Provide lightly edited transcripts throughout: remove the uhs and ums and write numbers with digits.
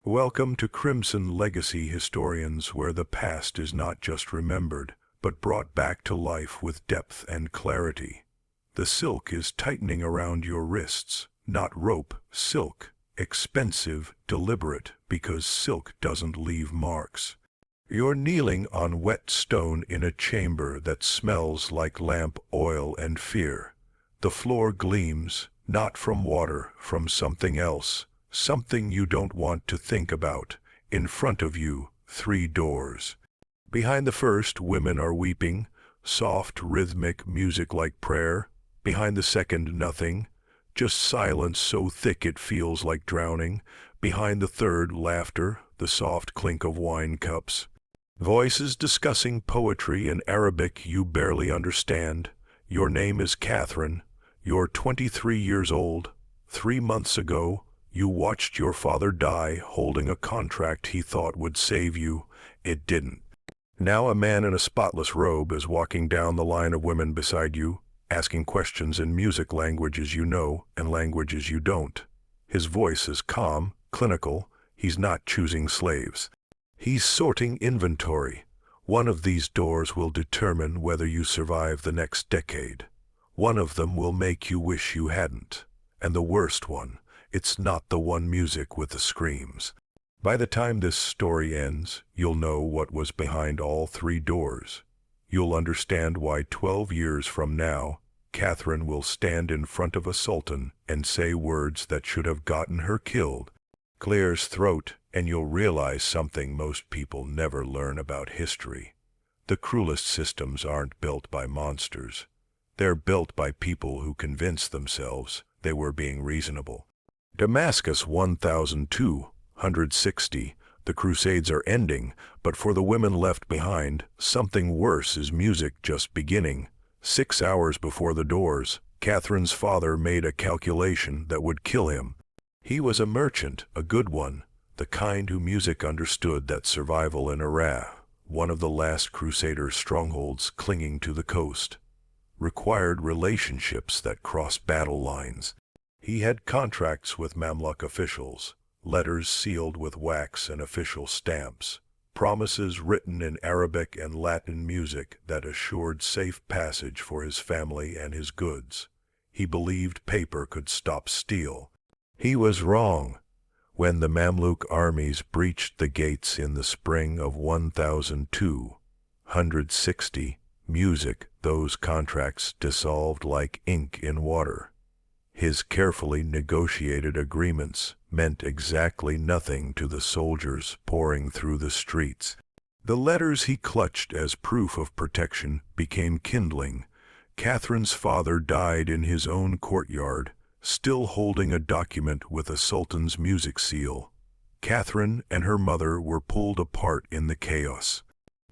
Welcome to Crimson Legacy Historians, where the past is not just remembered, but brought back to life with depth and clarity. The silk is tightening around your wrists, not rope, silk. Expensive, deliberate, because silk doesn't leave marks. You're kneeling on wet stone in a chamber that smells like lamp oil and fear. The floor gleams, not from water, from something else, something you don't want to think about. In front of you, 3 doors. Behind the first, women are weeping, soft, rhythmic music like prayer. Behind the second, nothing, just silence so thick it feels like drowning. Behind the third, laughter, the soft clink of wine cups. Voices discussing poetry in Arabic you barely understand. Your name is Catherine. You're 23 years old. 3 months ago, you watched your father die holding a contract he thought would save you. It didn't. Now a man in a spotless robe is walking down the line of women beside you, asking questions in music languages you know and languages you don't. His voice is calm, clinical. He's not choosing slaves. He's sorting inventory. One of these doors will determine whether you survive the next decade. One of them will make you wish you hadn't. And the worst one, it's not the one music with the screams. By the time this story ends, you'll know what was behind all 3 doors. You'll understand why 12 years from now, Catherine will stand in front of a sultan and say words that should have gotten her killed. Clears throat, and you'll realize something most people never learn about history. The cruelest systems aren't built by monsters. They're built by people who convinced themselves they were being reasonable. Damascus 1260. The Crusades are ending, but for the women left behind, something worse is music just beginning. 6 hours before the doors, Catherine's father made a calculation that would kill him. He was a merchant, a good one, the kind who music understood that survival in Iraq, one of the last Crusader strongholds clinging to the coast, required relationships that crossed battle lines. He had contracts with Mamluk officials, letters sealed with wax and official stamps, promises written in Arabic and Latin music that assured safe passage for his family and his goods. He believed paper could stop steel. He was wrong. When the Mamluk armies breached the gates in the spring of 1260, music, those contracts dissolved like ink in water. His carefully negotiated agreements meant exactly nothing to the soldiers pouring through the streets. The letters he clutched as proof of protection became kindling. Catherine's father died in his own courtyard, still holding a document with a sultan's music seal. Catherine and her mother were pulled apart in the chaos.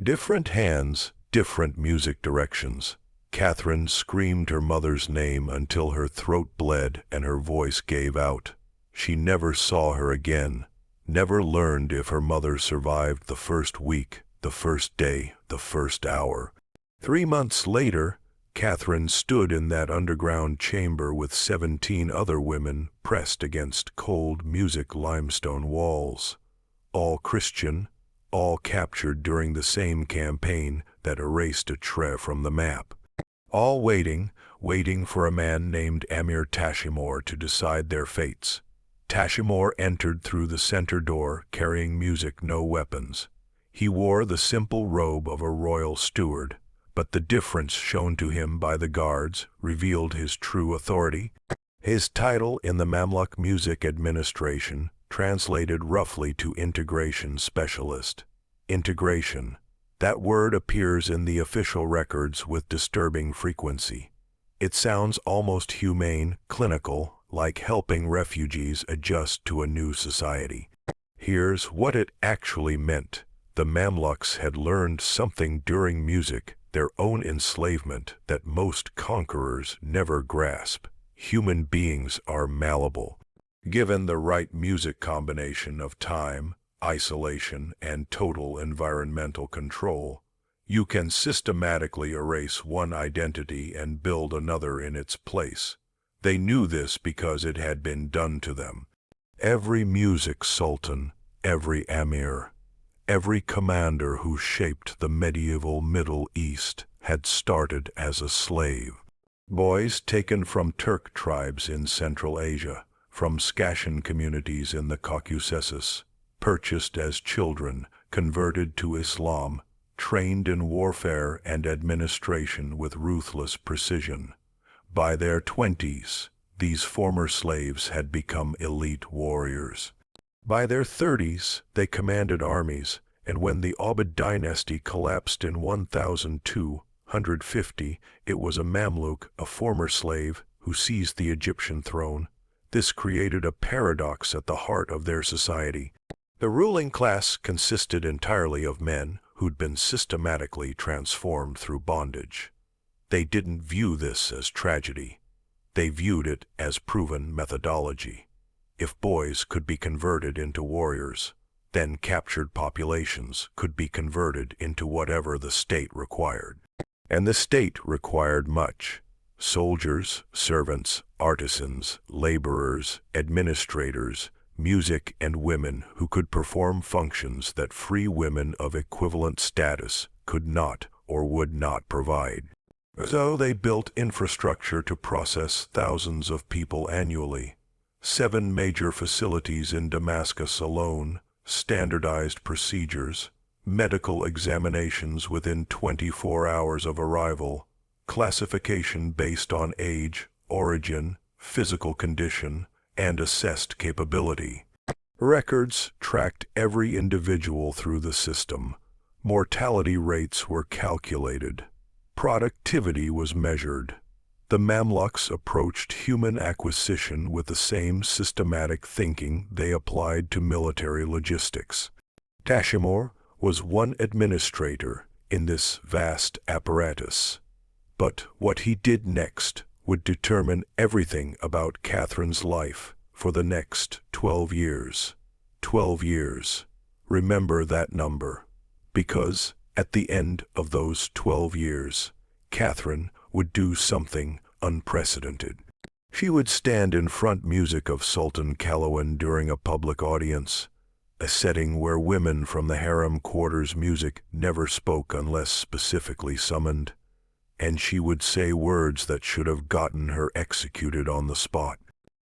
Different hands, different music directions. Catherine screamed her mother's name until her throat bled and her voice gave out. She never saw her again, never learned if her mother survived the first week, the first day, the first hour. 3 months later, Catherine stood in that underground chamber with 17 other women pressed against cold music limestone walls. All Christian, all captured during the same campaign that erased Atre from the map. All waiting for a man named Amir Tashimor to decide their fates. Tashimor entered through the center door carrying music, no weapons. He wore the simple robe of a royal steward, but the difference shown to him by the guards revealed his true authority. His title in the Mamluk Music Administration translated roughly to integration specialist. Integration. That word appears in the official records with disturbing frequency. It sounds almost humane, clinical, like helping refugees adjust to a new society. Here's what it actually meant. The Mamluks had learned something during music, their own enslavement, that most conquerors never grasp. Human beings are malleable. Given the right music combination of time, isolation, and total environmental control, you can systematically erase one identity and build another in its place. They knew this because it had been done to them. Every music sultan, every emir, every commander who shaped the medieval Middle East had started as a slave. Boys taken from Turk tribes in Central Asia, from Scashan communities in the Caucasus, purchased as children, converted to Islam, trained in warfare and administration with ruthless precision. By their 20s, these former slaves had become elite warriors. By their 30s, they commanded armies, and when the Ubaid dynasty collapsed in 1250, it was a Mamluk, a former slave, who seized the Egyptian throne. This created a paradox at the heart of their society. The ruling class consisted entirely of men who'd been systematically transformed through bondage. They didn't view this as tragedy. They viewed it as proven methodology. If boys could be converted into warriors, then captured populations could be converted into whatever the state required. And the state required much. Soldiers, servants, artisans, laborers, administrators, music, and women who could perform functions that free women of equivalent status could not or would not provide. So they built infrastructure to process thousands of people annually. 7 major facilities in Damascus alone, standardized procedures, medical examinations within 24 hours of arrival, classification based on age, origin, physical condition, and assessed capability. Records tracked every individual through the system. Mortality rates were calculated. Productivity was measured. The Mamluks approached human acquisition with the same systematic thinking they applied to military logistics. Tashimur was one administrator in this vast apparatus. But what he did next would determine everything about Catherine's life for the next 12 years. 12 years. Remember that number. Because at the end of those 12 years, Catherine would do something unprecedented. She would stand in front music of Sultan Kalawan during a public audience, a setting where women from the harem quarters music never spoke unless specifically summoned, and she would say words that should have gotten her executed on the spot.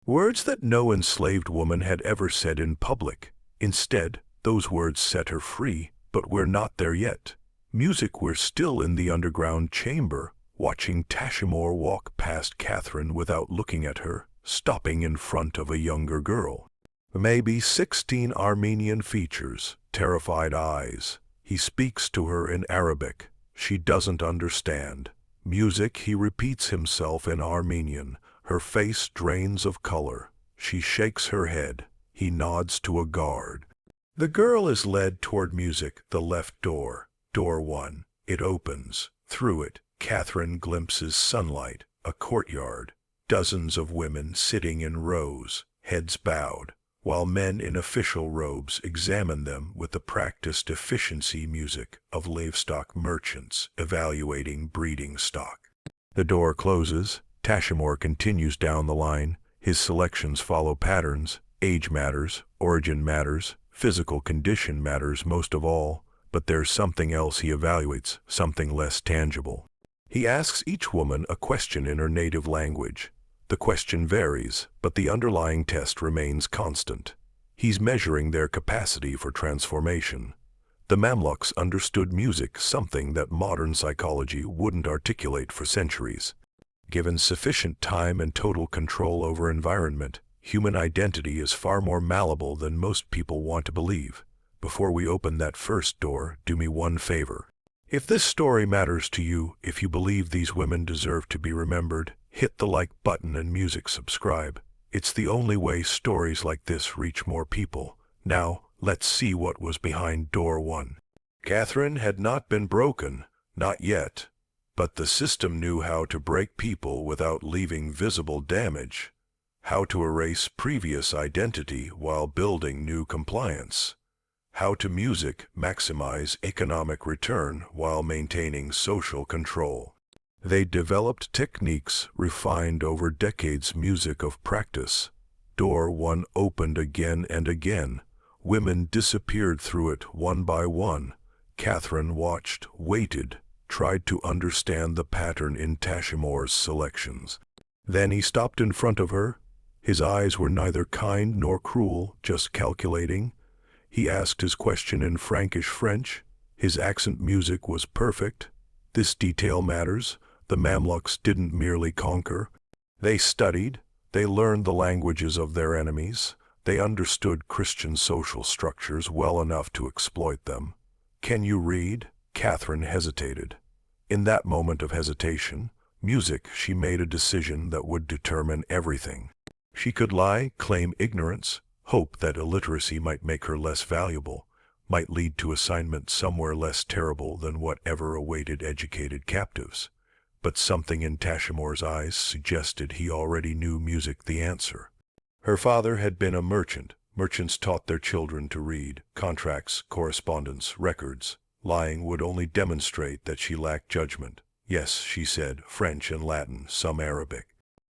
Words that no enslaved woman had ever said in public. Instead, those words set her free, but we're not there yet. Music, we're still in the underground chamber, watching Tashimur walk past Catherine without looking at her, stopping in front of a younger girl. Maybe 16 Armenian features, terrified eyes. He speaks to her in Arabic. She doesn't understand. Music, he repeats himself in Armenian. Her face drains of color. She shakes her head. He nods to a guard. The girl is led toward music, the left door. Door 1. It opens. Through it, Catherine glimpses sunlight, a courtyard, dozens of women sitting in rows, heads bowed, while men in official robes examine them with the practiced efficiency music of livestock merchants evaluating breeding stock. The door closes. Tashimur continues down the line. His selections follow patterns. Age matters, origin matters, physical condition matters most of all, but there's something else he evaluates, something less tangible. He asks each woman a question in her native language. The question varies, but the underlying test remains constant. He's measuring their capacity for transformation. The Mamluks understood music, something that modern psychology wouldn't articulate for centuries. Given sufficient time and total control over environment, human identity is far more malleable than most people want to believe. Before we open that first door, do me one favor. If this story matters to you, if you believe these women deserve to be remembered, hit the like button and music subscribe. It's the only way stories like this reach more people. Now, let's see what was behind door 1. Catherine had not been broken, not yet. But the system knew how to break people without leaving visible damage, how to erase previous identity while building new compliance, how to music maximize economic return while maintaining social control. They developed techniques refined over decades music of practice. Door 1 opened again and again, Women disappeared through it one by one. Catherine watched, waited, tried to understand the pattern in Tashimore's selections. Then he stopped in front of her. His eyes were neither kind nor cruel, just calculating. He asked his question in Frankish French. His accent music was perfect. This detail matters. The Mamluks didn't merely conquer. They studied. They learned the languages of their enemies. They understood Christian social structures well enough to exploit them. "Can you read?" Catherine hesitated. In that moment of hesitation, she made a decision that would determine everything. She could lie, claim ignorance, hope that illiteracy might make her less valuable, might lead to assignment somewhere less terrible than whatever awaited educated captives. But something in Tashimore's eyes suggested he already knew music the answer. Her father had been a merchant. Merchants taught their children to read contracts, correspondence, records. Lying would only demonstrate that she lacked judgment. Yes, she said, French and Latin, some Arabic.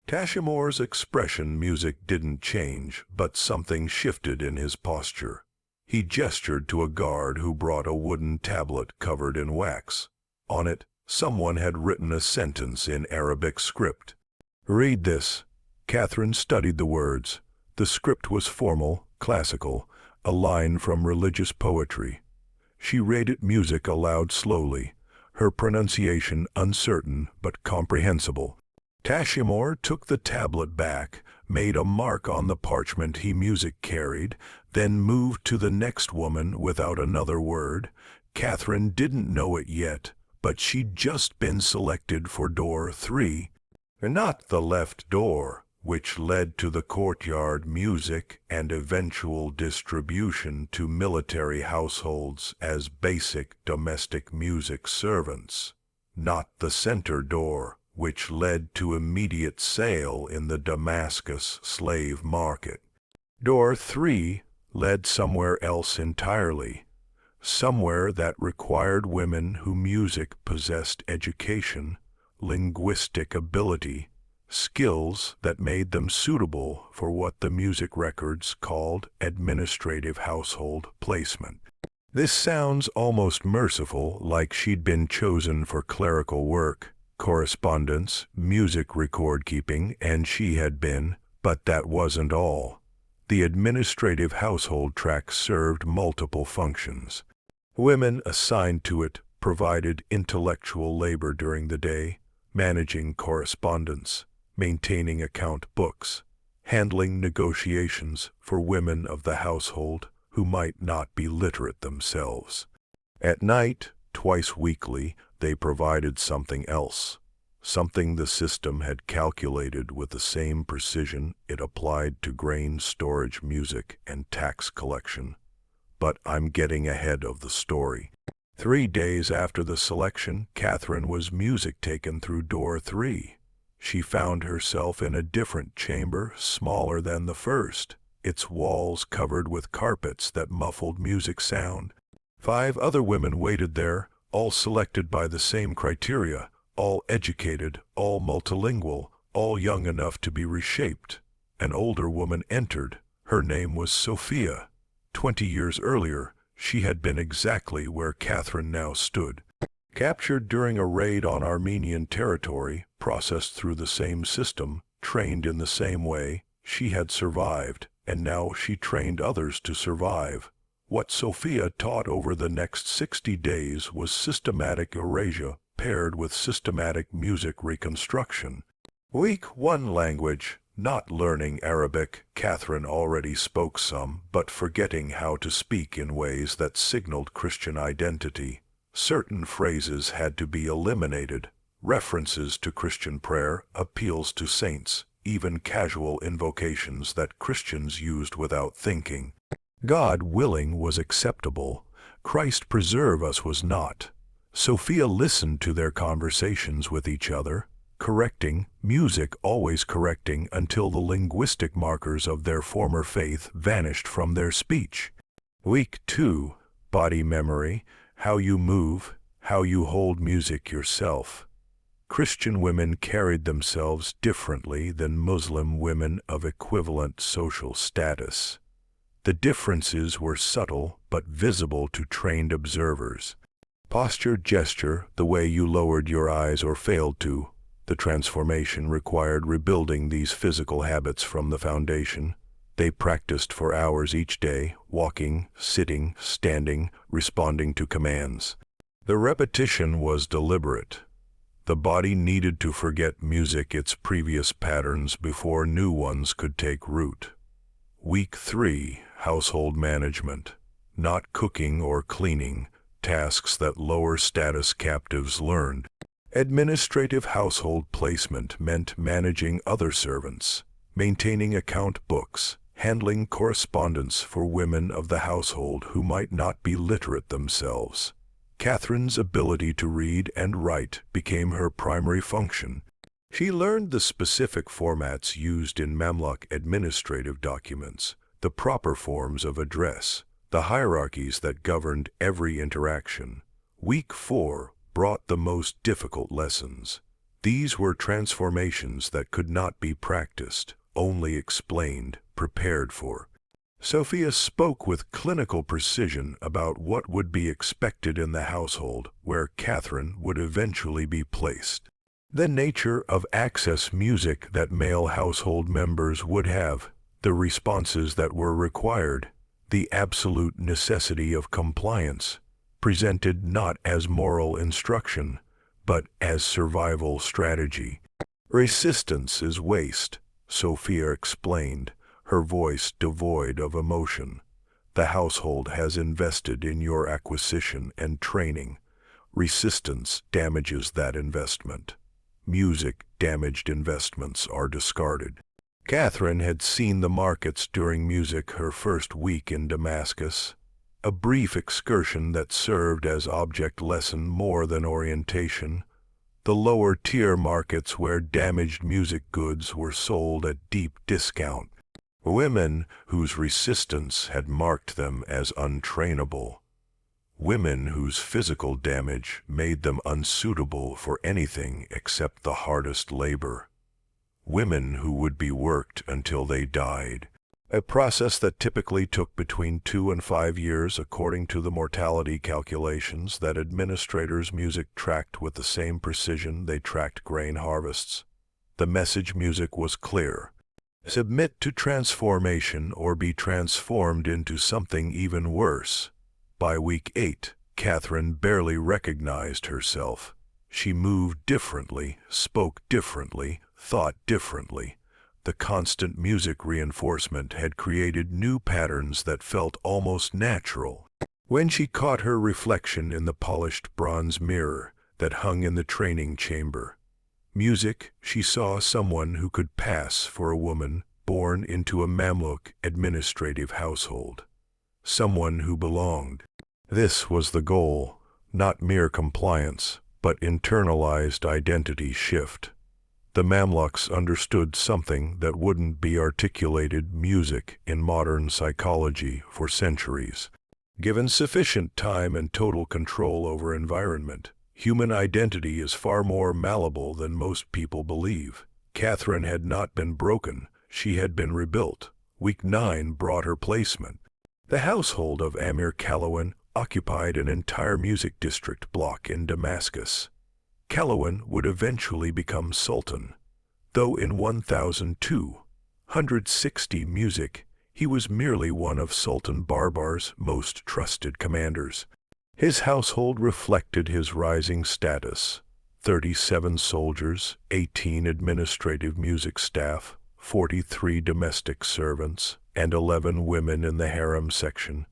Tashimore's expression music didn't change, but something shifted in his posture. He gestured to a guard who brought a wooden tablet covered in wax. On it, someone had written a sentence in Arabic script. "Read this." Catherine studied the words. The script was formal, classical, a line from religious poetry. She read it music aloud slowly, her pronunciation uncertain but comprehensible. Tashimore took the tablet back, made a mark on the parchment he music carried, then moved to the next woman without another word. Catherine didn't know it yet, but she'd just been selected for door 3, not the left door, which led to the courtyard music and eventual distribution to military households as basic domestic music servants, not the center door, which led to immediate sale in the Damascus slave market. Door 3 led somewhere else entirely, somewhere that required women who music possessed education, linguistic ability, skills that made them suitable for what the music records called administrative household placement. This sounds almost merciful, like she'd been chosen for clerical work, correspondence, music record keeping, and she had been, but that wasn't all. The administrative household track served multiple functions. Women assigned to it provided intellectual labor during the day, managing correspondence, maintaining account books, handling negotiations for women of the household who might not be literate themselves. At night, twice weekly, they provided something else, something the system had calculated with the same precision it applied to grain storage, music, and tax collection. But I'm getting ahead of the story. 3 days after the selection, Catherine was music taken through door 3. She found herself in a different chamber, smaller than the first, its walls covered with carpets that muffled music sound. 5 other women waited there, all selected by the same criteria, all educated, all multilingual, all young enough to be reshaped. An older woman entered. Her name was Sophia. 20 years earlier, she had been exactly where Catherine now stood. Captured during a raid on Armenian territory, processed through the same system, trained in the same way, she had survived, and now she trained others to survive. What Sophia taught over the next 60 days was systematic erasure paired with systematic music reconstruction. Week 1 language. Not learning Arabic, Catherine already spoke some, but forgetting how to speak in ways that signaled Christian identity. Certain phrases had to be eliminated, references to Christian prayer, appeals to saints, even casual invocations that Christians used without thinking. God willing was acceptable, Christ preserve us was not. Sophia listened to their conversations with each other, correcting, music always correcting until the linguistic markers of their former faith vanished from their speech. Week 2, body memory, how you move, how you hold music yourself. Christian women carried themselves differently than Muslim women of equivalent social status. The differences were subtle but visible to trained observers. Posture, gesture, the way you lowered your eyes or failed to. The transformation required rebuilding these physical habits from the foundation. They practiced for hours each day, walking, sitting, standing, responding to commands. The repetition was deliberate. The body needed to forget music its previous patterns before new ones could take root. Week 3, household management. Not cooking or cleaning, tasks that lower status captives learned. Administrative household placement meant managing other servants, maintaining account books, handling correspondence for women of the household who might not be literate themselves. Catherine's ability to read and write became her primary function. She learned the specific formats used in Mamluk administrative documents, the proper forms of address, the hierarchies that governed every interaction. Week 4 brought the most difficult lessons. These were transformations that could not be practiced, only explained, prepared for. Sophia spoke with clinical precision about what would be expected in the household where Catherine would eventually be placed. The nature of access music that male household members would have, the responses that were required, the absolute necessity of compliance, presented not as moral instruction, but as survival strategy. Resistance is waste, Sophia explained, her voice devoid of emotion. The household has invested in your acquisition and training. Resistance damages that investment. Music-damaged investments are discarded. Catherine had seen the markets during music her first week in Damascus, a brief excursion that served as object lesson more than orientation. The lower-tier markets where damaged music goods were sold at deep discount. Women whose resistance had marked them as untrainable. Women whose physical damage made them unsuitable for anything except the hardest labor. Women who would be worked until they died. A process that typically took between 2 and 5 years according to the mortality calculations that administrators' music tracked with the same precision they tracked grain harvests. The message music was clear. Submit to transformation or be transformed into something even worse. By week 8, Catherine barely recognized herself. She moved differently, spoke differently, thought differently. The constant music reinforcement had created new patterns that felt almost natural. When she caught her reflection in the polished bronze mirror that hung in the training chamber, music, she saw someone who could pass for a woman born into a Mamluk administrative household. Someone who belonged. This was the goal, not mere compliance, but internalized identity shift. The Mamluks understood something that wouldn't be articulated music in modern psychology for centuries. Given sufficient time and total control over environment, human identity is far more malleable than most people believe. Catherine had not been broken, she had been rebuilt. Week 9 brought her placement. The household of Amir Calawan occupied an entire music district block in Damascus. Calawan would eventually become Sultan, though in 1260 music, he was merely one of Sultan Barbar's most trusted commanders. His household reflected his rising status: 37 soldiers, 18 administrative music staff, 43 domestic servants, and 11 women in the harem section,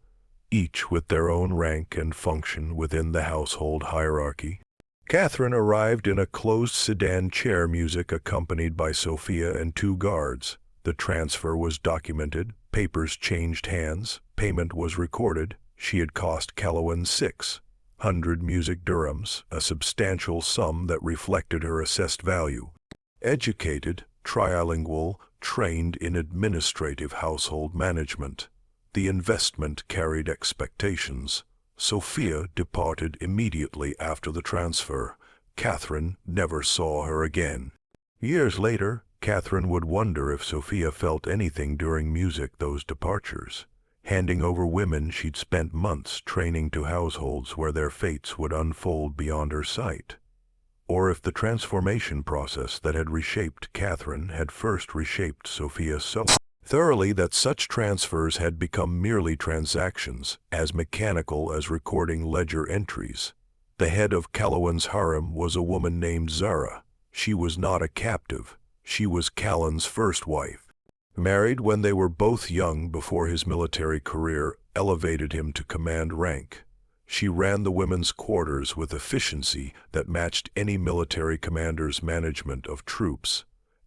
each with their own rank and function within the household hierarchy. Catherine arrived in a closed sedan chair music accompanied by Sophia and 2 guards. The transfer was documented, papers changed hands, payment was recorded. She had cost Calawan 600 music dirhams, a substantial sum that reflected her assessed value. Educated, trilingual, trained in administrative household management. The investment carried expectations. Sophia departed immediately after the transfer. Catherine never saw her again. Years later, Catherine would wonder if Sophia felt anything during music those departures. handing over women she'd spent months training to households where their fates would unfold beyond her sight. Or if the transformation process that had reshaped Catherine had first reshaped Sophia so thoroughly that such transfers had become merely transactions, as mechanical as recording ledger entries. The head of Calawan's harem was a woman named Zara. She was not a captive. She was Callan's first wife. Married when they were both young before his military career elevated him to command rank. She ran the women's quarters with efficiency that matched any military commander's management of troops.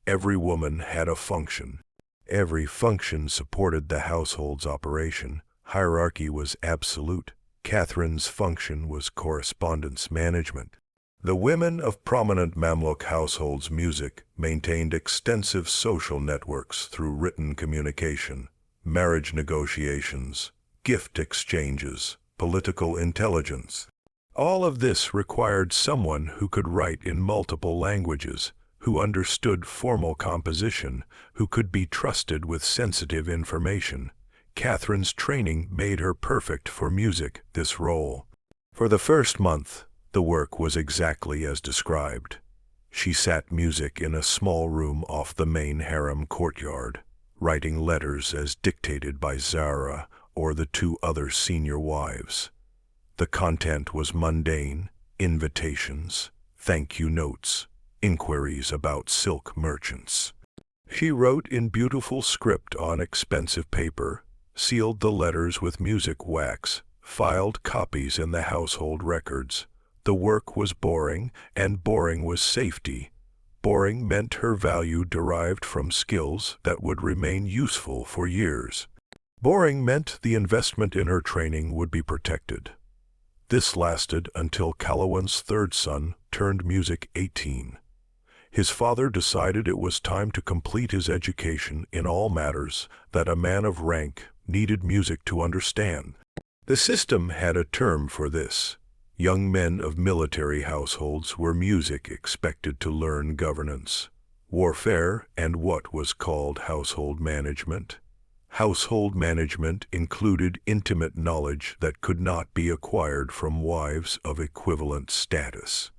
Every woman had a function. Every function supported the household's operation. Hierarchy was absolute. Catherine's function was correspondence management. The women of prominent Mamluk households' music maintained extensive social networks through written communication, marriage negotiations, gift exchanges, political intelligence. All of this required someone who could write in multiple languages, who understood formal composition, who could be trusted with sensitive information. Catherine's training made her perfect for music, this role. For the first month, the work was exactly as described. She sat music in a small room off the main harem courtyard, writing letters as dictated by Zara or the two other senior wives. The content was mundane: invitations, thank you notes, inquiries about silk merchants. She wrote in beautiful script on expensive paper, sealed the letters with music wax, filed copies in the household records. The work was boring, and boring was safety. Boring meant her value derived from skills that would remain useful for years. Boring meant the investment in her training would be protected. This lasted until Calawan's third son turned music 18. His father decided it was time to complete his education in all matters that a man of rank needed music to understand. The system had a term for this. Young men of military households were music expected to learn governance, warfare, and what was called household management. Household management included intimate knowledge that could not be acquired from wives of equivalent status.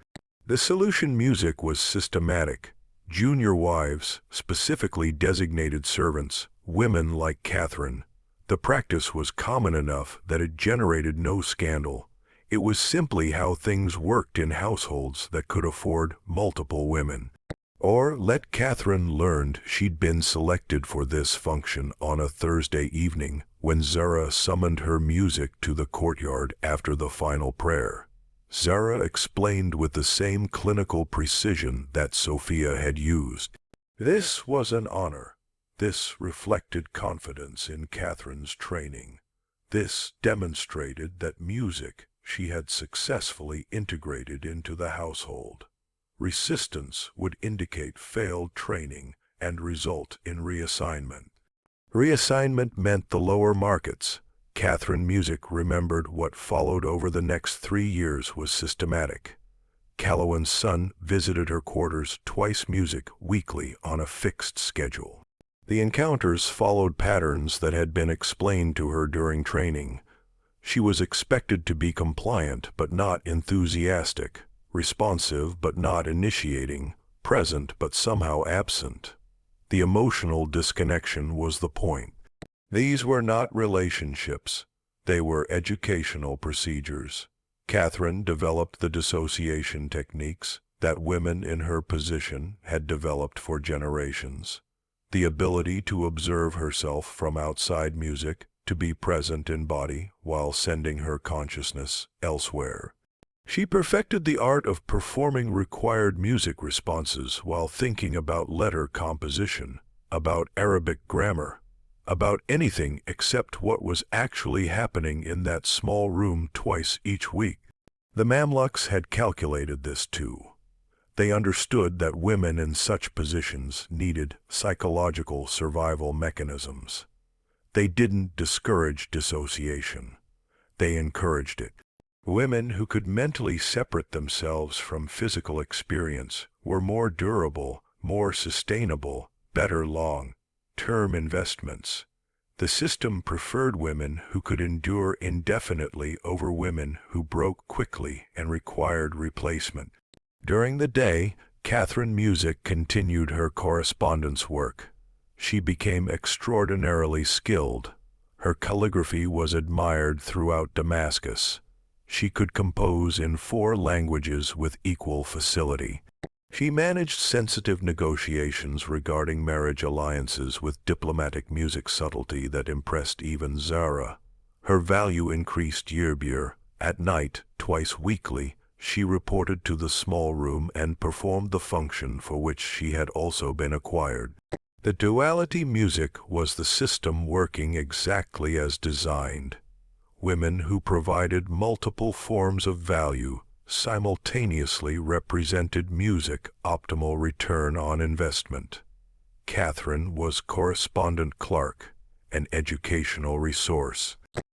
The solution music was systematic. Junior wives, specifically designated servants, women like Catherine. The practice was common enough that it generated no scandal. It was simply how things worked in households that could afford multiple women. Or let Catherine learned she'd been selected for this function on a Thursday evening when Zara summoned her music to the courtyard after the final prayer. Zara explained with the same clinical precision that Sophia had used. This was an honor. This reflected confidence in Catherine's training. This demonstrated that music she had successfully integrated into the household. Resistance would indicate failed training and result in reassignment. Reassignment meant the lower markets. Catherine Music remembered what followed over the next 3 years was systematic. Calawan's son visited her quarters twice music weekly on a fixed schedule. The encounters followed patterns that had been explained to her during training. She was expected to be compliant but not enthusiastic, responsive but not initiating, present but somehow absent. The emotional disconnection was the point. These were not relationships. They were educational procedures. Catherine developed the dissociation techniques that women in her position had developed for generations. The ability to observe herself from outside music, to be present in body while sending her consciousness elsewhere. She perfected the art of performing required music responses while thinking about letter composition, about Arabic grammar, about anything except what was actually happening in that small room twice each week. The Mamluks had calculated this too. They understood that women in such positions needed psychological survival mechanisms. They didn't discourage dissociation. They encouraged it. Women who could mentally separate themselves from physical experience were more durable, more sustainable, better long-term investments. The system preferred women who could endure indefinitely over women who broke quickly and required replacement. During the day, Catherine Music continued her correspondence work. She became extraordinarily skilled. Her calligraphy was admired throughout Damascus. She could compose in 4 languages with equal facility. She managed sensitive negotiations regarding marriage alliances with diplomatic music subtlety that impressed even Zara. Her value increased year by year. At night, twice weekly, she reported to the small room and performed the function for which she had also been acquired. The duality music was the system working exactly as designed. Women who provided multiple forms of value simultaneously represented music optimal return on investment. Catherine was correspondent clerk, an educational resource.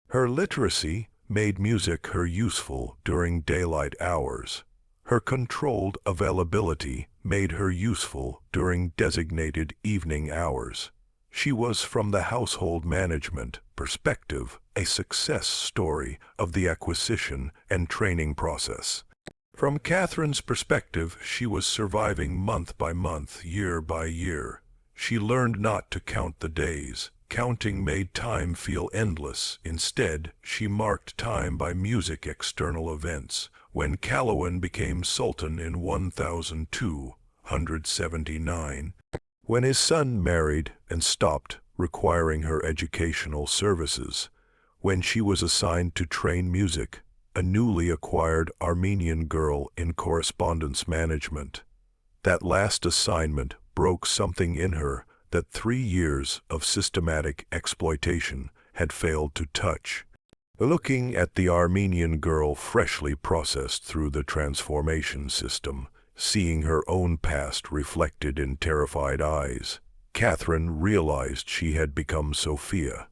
Her literacy made music her useful during daylight hours. Her controlled availability made her useful during designated evening hours. She was, from the household management perspective, a success story of the acquisition and training process. From Catherine's perspective, she was surviving month by month, year by year. She learned not to count the days. Counting made time feel endless. Instead, she marked time by music external events. When Calawan became Sultan in 1279, when his son married and stopped requiring her educational services, when she was assigned to train music, a newly acquired Armenian girl in correspondence management. That last assignment broke something in her that 3 years of systematic exploitation had failed to touch. Looking at the Armenian girl freshly processed through the transformation system, seeing her own past reflected in terrified eyes, Catherine realized she had become Sophia.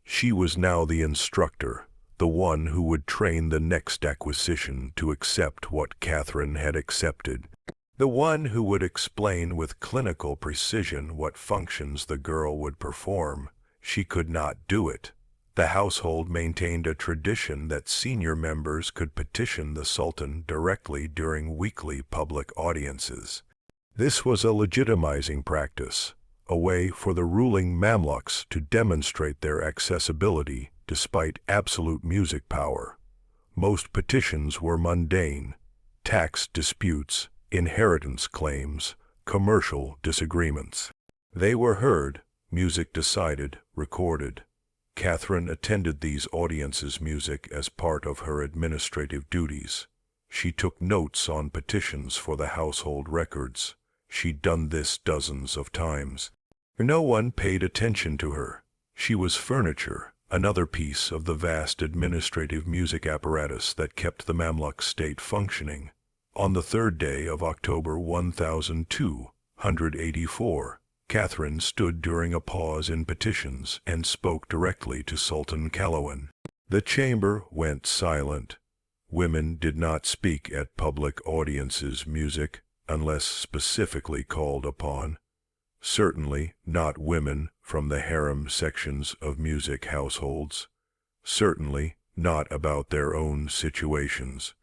She was now the instructor, the one who would train the next acquisition to accept what Catherine had accepted, the one who would explain with clinical precision what functions the girl would perform. She could not do it. The household maintained a tradition that senior members could petition the Sultan directly during weekly public audiences. This was a legitimizing practice, a way for the ruling Mamluks to demonstrate their accessibility despite absolute music power. Most petitions were mundane: tax disputes, inheritance claims, commercial disagreements. They were heard, music decided, recorded. Catherine attended these audiences' music as part of her administrative duties. She took notes on petitions for the household records. She'd done this dozens of times. No one paid attention to her. She was furniture, another piece of the vast administrative music apparatus that kept the Mamluk state functioning. On the 3rd day of October 1284, Catherine stood during a pause in petitions and spoke directly to Sultan Calawan. The chamber went silent. Women did not speak at public audiences music unless specifically called upon. Certainly not women from the harem sections of music households. Certainly not about their own situations.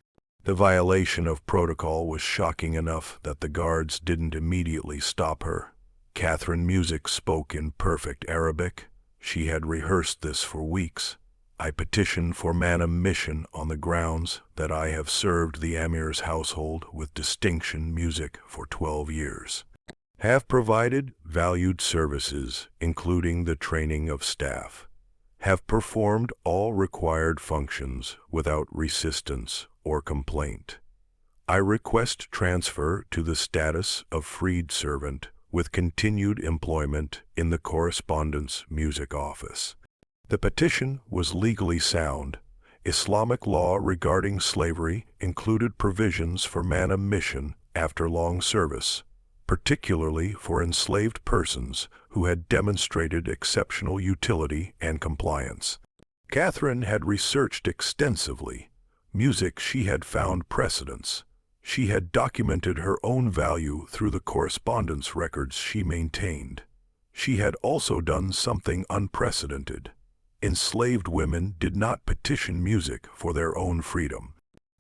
The violation of protocol was shocking enough that the guards didn't immediately stop her. Catherine Music spoke in perfect Arabic. She had rehearsed this for weeks. I petition for manumission on the grounds that I have served the Amir's household with distinction music for 12 years. Have provided valued services, including the training of staff. Have performed all required functions without resistance or complaint. I request transfer to the status of freed servant with continued employment in the correspondence music office. The petition was legally sound. Islamic law regarding slavery included provisions for manumission after long service, particularly for enslaved persons who had demonstrated exceptional utility and compliance. Catherine had researched extensively. Music she had found precedents. She had documented her own value through the correspondence records she maintained. She had also done something unprecedented. Enslaved women did not petition music for their own freedom.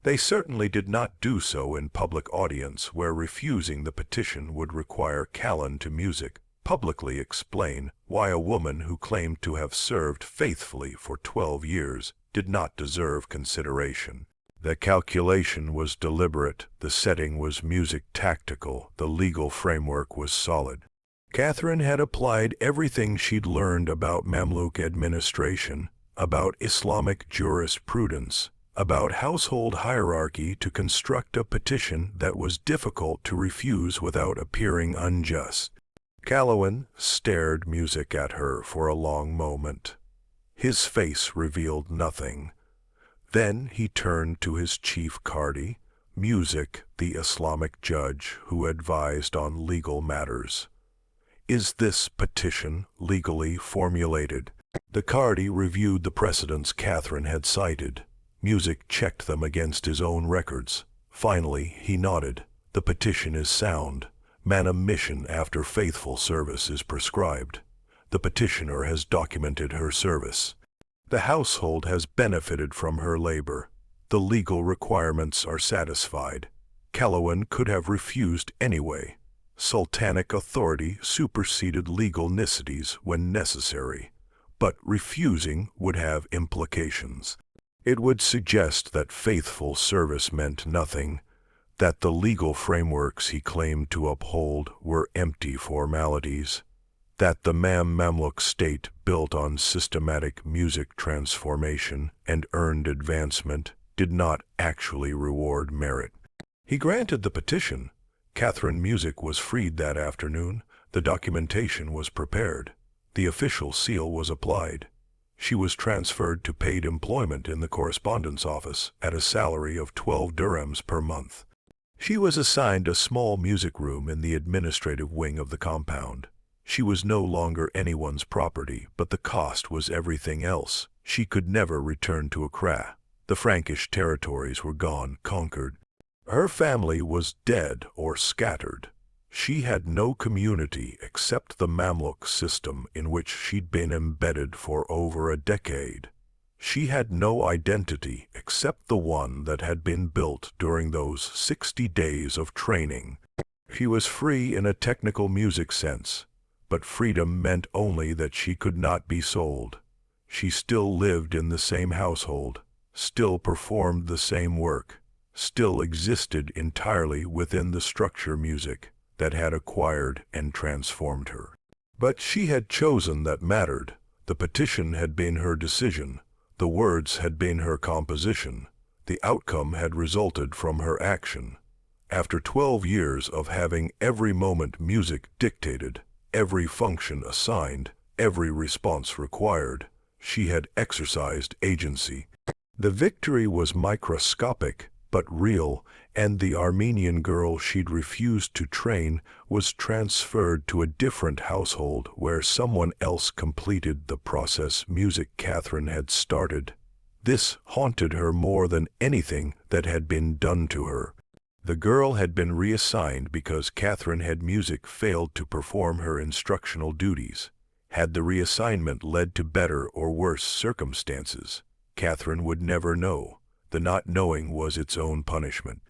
They certainly did not do so in public audience, where refusing the petition would require Callan to music publicly explain why a woman who claimed to have served faithfully for 12 years did not deserve consideration. The calculation was deliberate, the setting was music tactical, the legal framework was solid. Catherine had applied everything she'd learned about Mamluk administration, about Islamic jurisprudence, about household hierarchy to construct a petition that was difficult to refuse without appearing unjust. Callan stared music at her for a long moment. His face revealed nothing. Then he turned to his chief Qadi, music, the Islamic judge who advised on legal matters. Is this petition legally formulated? The Qadi reviewed the precedents Catherine had cited. Music checked them against his own records. Finally, he nodded. The petition is sound. Manumission after faithful service is prescribed. The petitioner has documented her service. The household has benefited from her labor. The legal requirements are satisfied. Callan could have refused anyway. Sultanic authority superseded legal niceties when necessary, but refusing would have implications. It would suggest that faithful service meant nothing, that the legal frameworks he claimed to uphold were empty formalities, that the Mamluk state built on systematic music transformation and earned advancement did not actually reward merit. He granted the petition. Catherine Music was freed that afternoon. The documentation was prepared. The official seal was applied. She was transferred to paid employment in the correspondence office at a salary of 12 dirhams per month. She was assigned a small music room in the administrative wing of the compound. She was no longer anyone's property, but the cost was everything else. She could never return to Accra. The Frankish territories were gone, conquered. Her family was dead or scattered. She had no community except the Mamluk system in which she'd been embedded for over a decade. She had no identity except the one that had been built during those 60 days of training. She was free in a technical music sense, but freedom meant only that she could not be sold. She still lived in the same household, still performed the same work, still existed entirely within the structure music that had acquired and transformed her. But she had chosen that mattered. The petition had been her decision. The words had been her composition. The outcome had resulted from her action. After 12 years of having every moment music dictated, every function assigned, every response required, she had exercised agency. The victory was microscopic, but real, and the Armenian girl she'd refused to train was transferred to a different household where someone else completed the process music Catherine had started. This haunted her more than anything that had been done to her. The girl had been reassigned because Catherine had music failed to perform her instructional duties. Had the reassignment led to better or worse circumstances? Catherine would never know. The not knowing was its own punishment.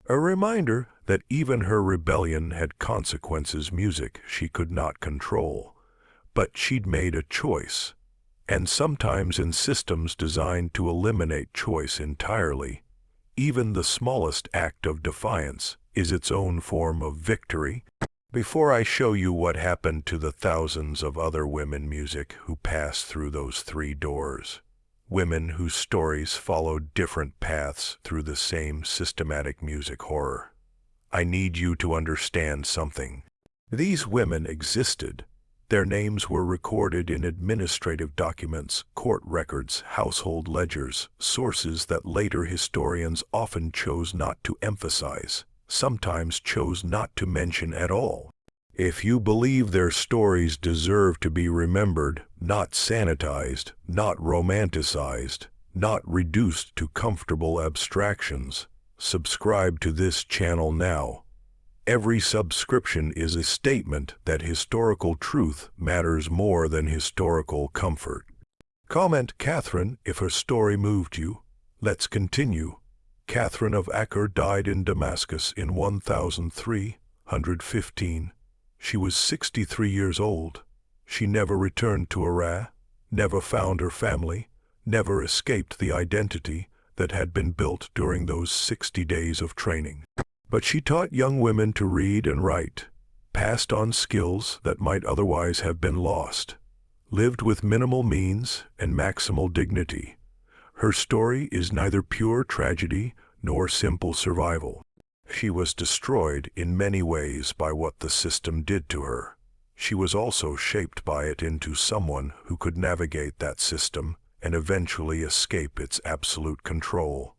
A reminder that even her rebellion had consequences music she could not control. But she'd made a choice. And sometimes in systems designed to eliminate choice entirely, even the smallest act of defiance is its own form of victory. Before I show you what happened to the thousands of other women music who passed through those 3 doors, women whose stories followed different paths through the same systematic music horror, I need you to understand something. These women existed. Their names were recorded in administrative documents, court records, household ledgers, sources that later historians often chose not to emphasize, sometimes chose not to mention at all. If you believe their stories deserve to be remembered, not sanitized, not romanticized, not reduced to comfortable abstractions, subscribe to this channel now. Every subscription is a statement that historical truth matters more than historical comfort. Comment Catherine if her story moved you. Let's continue. Catherine of Acre died in Damascus in 1315. She was 63 years old. She never returned to Iraq, never found her family, never escaped the identity that had been built during those 60 days of training. But she taught young women to read and write, passed on skills that might otherwise have been lost, lived with minimal means and maximal dignity. Her story is neither pure tragedy nor simple survival. She was destroyed in many ways by what the system did to her. She was also shaped by it into someone who could navigate that system and eventually escape its absolute control.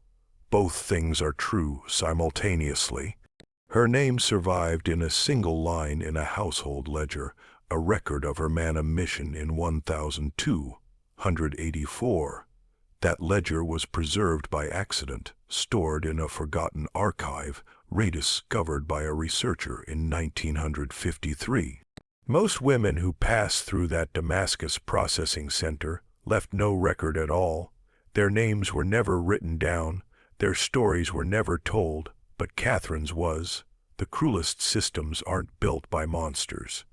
Both things are true simultaneously. Her name survived in a single line in a household ledger, a record of her Manna mission in 1284. That ledger was preserved by accident, stored in a forgotten archive, rediscovered by a researcher in 1953. Most women who passed through that Damascus processing center left no record at all. Their names were never written down. Their stories were never told, but Catherine's was. The cruelest systems aren't built by monsters.